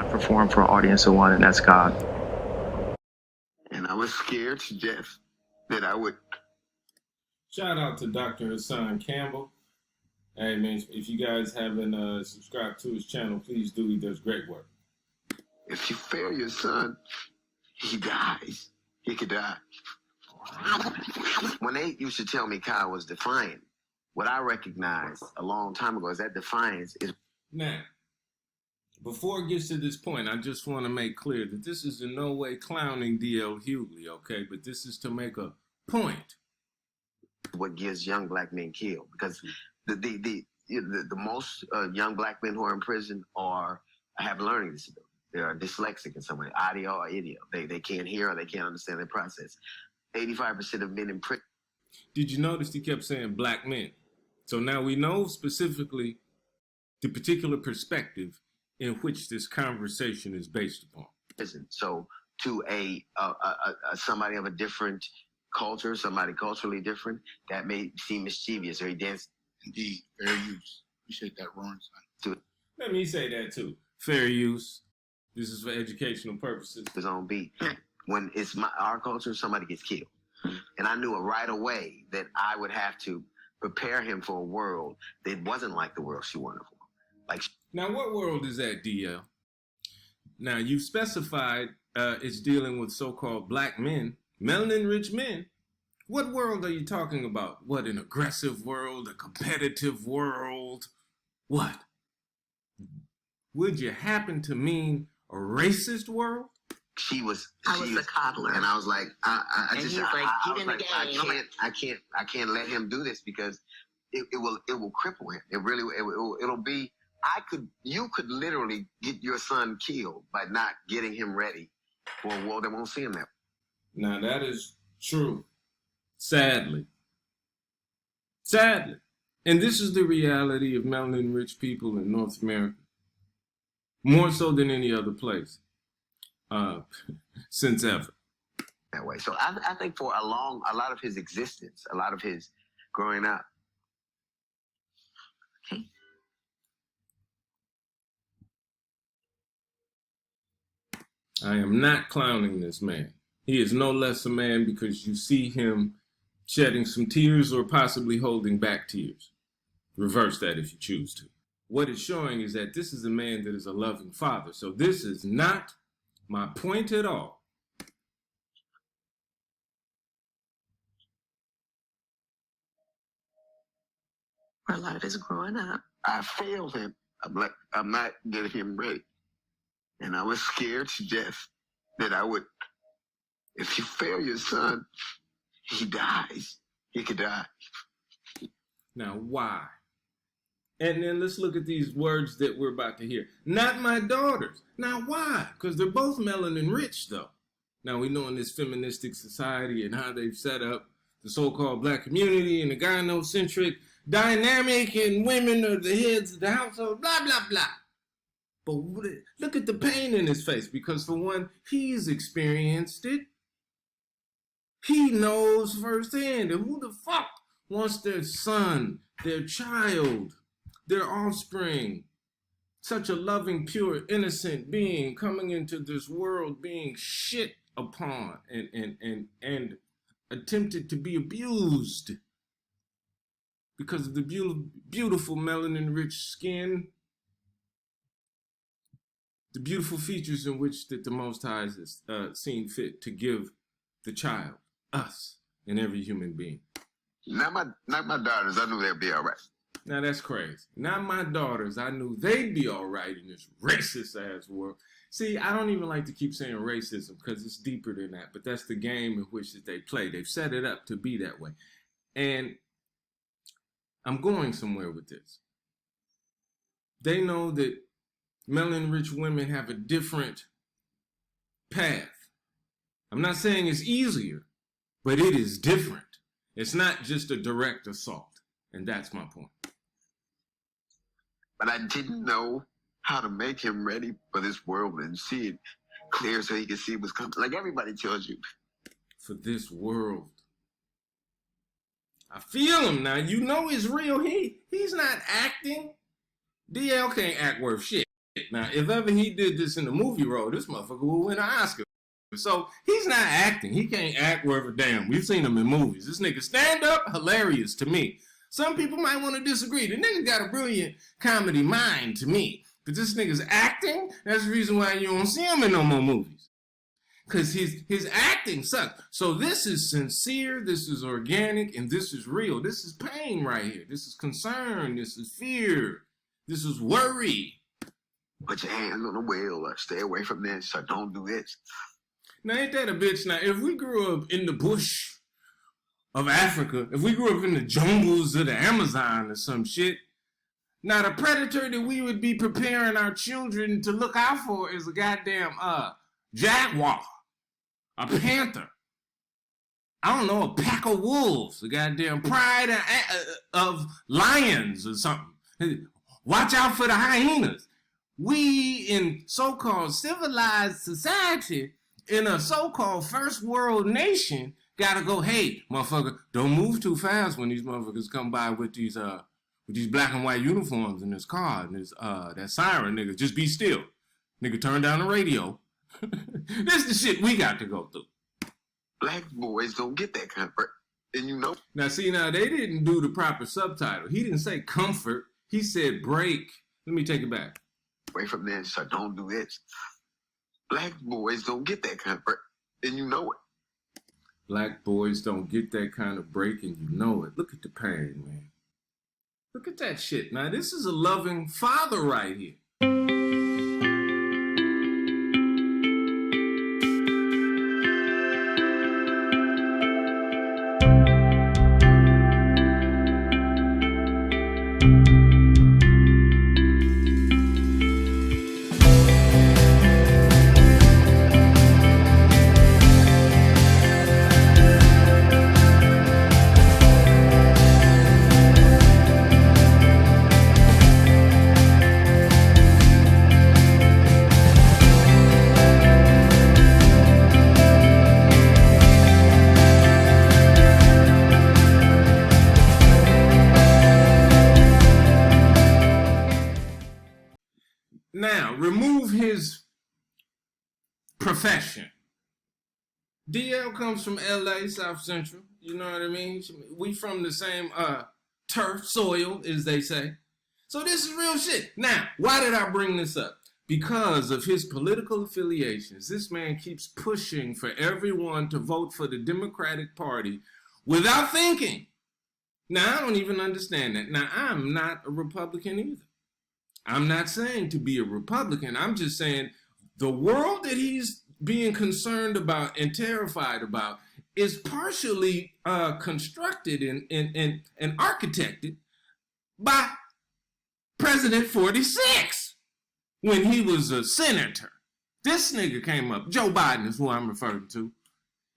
perform for an audience of one, and that's God. And I was scared to death that I would. Shout out to Dr. Hassan Campbell. Hey man, if you guys haven't subscribed to his channel, please do. He does great work. If you fail your son, he dies. He could die. When they used to tell me Kyle was defiant, what I recognized a long time ago is that defiance is. Now, before it gets to this point, I just want to make clear that this is in no way clowning D.L. Hughley, okay? But this is to make a point. What gives young black men killed, because the most young black men who are in prison have learning disability. They are dyslexic in some way, audio or idiom. They can't hear or they can't understand the process. 85% of men in prison. Did you notice he kept saying black men? So now we know specifically the particular perspective in which this conversation is based upon. So to a somebody of a different culture, somebody culturally different, that may seem mischievous or he dance. Indeed, fair use. Appreciate that, Ron. Let me say that too. Fair use. This is for educational purposes. His own beat. When it's our culture, somebody gets killed. And I knew right away that I would have to prepare him for a world that wasn't like the world she wanted for. Like, now, what world is that, DL? Now, you've specified it's dealing with so-called black men, melanin-rich men. What world are you talking about? What, an aggressive world, a competitive world? What? Would you happen to mean a racist world? I was a coddler, and I was like, I can't let him do this because it will cripple him. It'll be. You could literally get your son killed by not getting him ready for a world that won't see him that. Now that is true. Sadly. And this is the reality of melanin-rich people in North America. More so than any other place. Since ever. That way. So I think for a lot of his existence, a lot of his growing up. Okay. I am not clowning this man. He is no less a man because you see him shedding some tears or possibly holding back tears. Reverse that if you choose to. What it's showing is that this is a man that is a loving father. So this is not my point at all. For a lot of his growing up. I failed him. I'm not getting him ready. And I was scared to death that I would. If you fail your son, he dies. He could die. Now, why? And then let's look at these words that we're about to hear. Not my daughters. Now, why? Because they're both melanin rich, though. Now, we know in this feministic society and how they've set up the so-called black community and the gynocentric dynamic and women are the heads of the household, blah, blah, blah. But look at the pain in his face, because for one, he's experienced it. He knows firsthand. And who the fuck wants their son, their child, their offspring, such a loving, pure, innocent being coming into this world being shit upon and attempted to be abused because of the beautiful melanin-rich skin, the beautiful features in which that the Most High has seen fit to give the child, us, and every human being. Not my daughters. I knew they'd be all right. Now that's crazy. Not my daughters. I knew they'd be all right in this racist-ass world. See, I don't even like to keep saying racism because it's deeper than that, but that's the game in which that they play. They've set it up to be that way. And I'm going somewhere with this. They know that melanin-rich women have a different path. I'm not saying it's easier, but it is different. It's not just a direct assault, and that's my point. But I didn't know how to make him ready for this world and see it clear so he could see what's coming. Like everybody tells you. For this world. I feel him now. You know it's real. He's not acting. DL can't act worth shit. shit. Now, if ever he did this in the movie role, this motherfucker will win an Oscar. So he's not acting. He can't act worth a damn. We've seen him in movies. This nigga stand up, hilarious to me. Some people might want to disagree. The nigga got a brilliant comedy mind to me. But this nigga's acting, that's the reason why you don't see him in no more movies. Because his acting sucks. So this is sincere, this is organic, and this is real. This is pain right here. This is concern, this is fear, this is worry. Put your hands on the wheel or stay away from this or don't do this. Now, ain't that a bitch? Now, if we grew up in the bush of Africa, if we grew up in the jungles of the Amazon or some shit, now the predator that we would be preparing our children to look out for is a goddamn jaguar, a panther, I don't know, a pack of wolves, a goddamn pride of lions or something. Watch out for the hyenas. We in so-called civilized society, in a so-called first world nation, gotta go, hey, motherfucker, don't move too fast when these motherfuckers come by with these black and white uniforms in this car and this that siren, nigga. Just be still. Nigga, turn down the radio. This is the shit we got to go through. Black boys don't get that comfort. And you know. Now, see, now they didn't do the proper subtitle. He didn't say comfort. He said break. Let me take it back. Away from this or don't do this. Black boys don't get that comfort. And you know it. Black boys don't get that kind of break, and you know it. Look at the pain, man. Look at that shit. Now, this is a loving father right here. Now, remove his profession. DL comes from LA, South Central. You know what I mean? We from the same turf, soil, as they say. So this is real shit. Now, why did I bring this up? Because of his political affiliations. This man keeps pushing for everyone to vote for the Democratic Party without thinking. Now, I don't even understand that. Now, I'm not a Republican either. I'm not saying to be a Republican. I'm just saying the world that he's being concerned about and terrified about is partially constructed and architected by President 46 when he was a senator. This nigga came up, Joe Biden is who I'm referring to.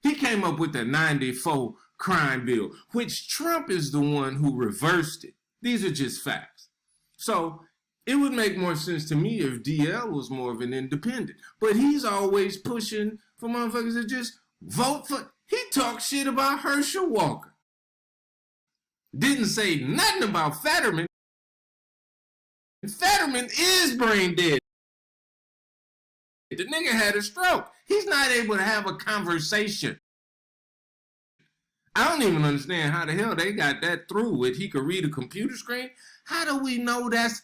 He came up with the 94 crime bill, which Trump is the one who reversed it. These are just facts. So it would make more sense to me if DL was more of an independent. But he's always pushing for motherfuckers to just vote for. He talked shit about Herschel Walker. Didn't say nothing about Fetterman. Fetterman is brain dead. The nigga had a stroke. He's not able to have a conversation. I don't even understand how the hell they got that through with he could read a computer screen. How do we know that's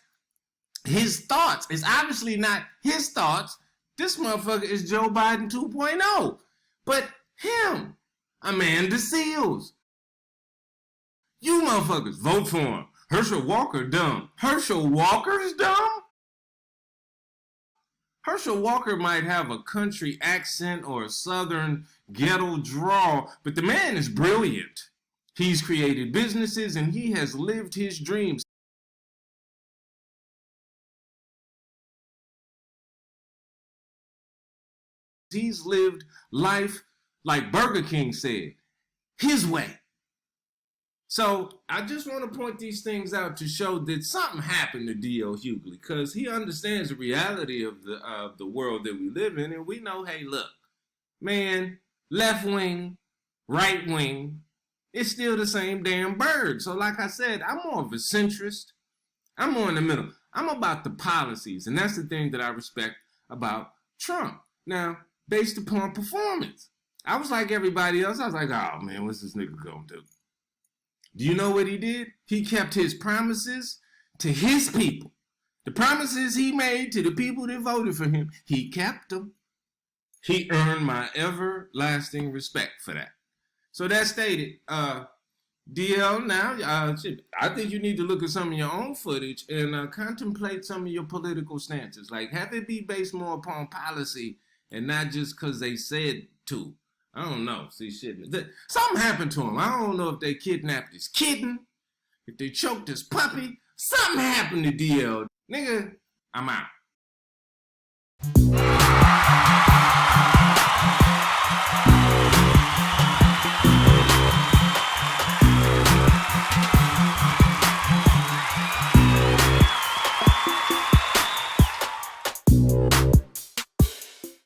his thoughts? It's obviously not his thoughts. This motherfucker is Joe Biden 2.0. But him, Amanda Seals. You motherfuckers, vote for him. Herschel Walker dumb. Herschel Walker's dumb? Herschel Walker might have a country accent or a southern ghetto drawl, but the man is brilliant. He's created businesses and he has lived his dreams. He's lived life, like Burger King said, his way. So I just want to point these things out to show that something happened to D.L. Hughley, because he understands the reality of the world that we live in, and we know, hey, look, man, left wing, right wing, it's still the same damn bird. So like I said, I'm more of a centrist. I'm more in the middle. I'm about the policies, and that's the thing that I respect about Trump. Now, based upon performance, I was like everybody else. I was like, oh man, what's this nigga gonna do? Do you know what he did? He kept his promises to his people. The promises he made to the people that voted for him, he kept them. He earned my everlasting respect for that. So that stated, DL, now, I think you need to look at some of your own footage and contemplate some of your political stances. Like, have it be based more upon policy and not just because they said to. I don't know. See, shit. Something happened to him. I don't know if they kidnapped his kitten, if they choked his puppy. Something happened to DL. Nigga, I'm out.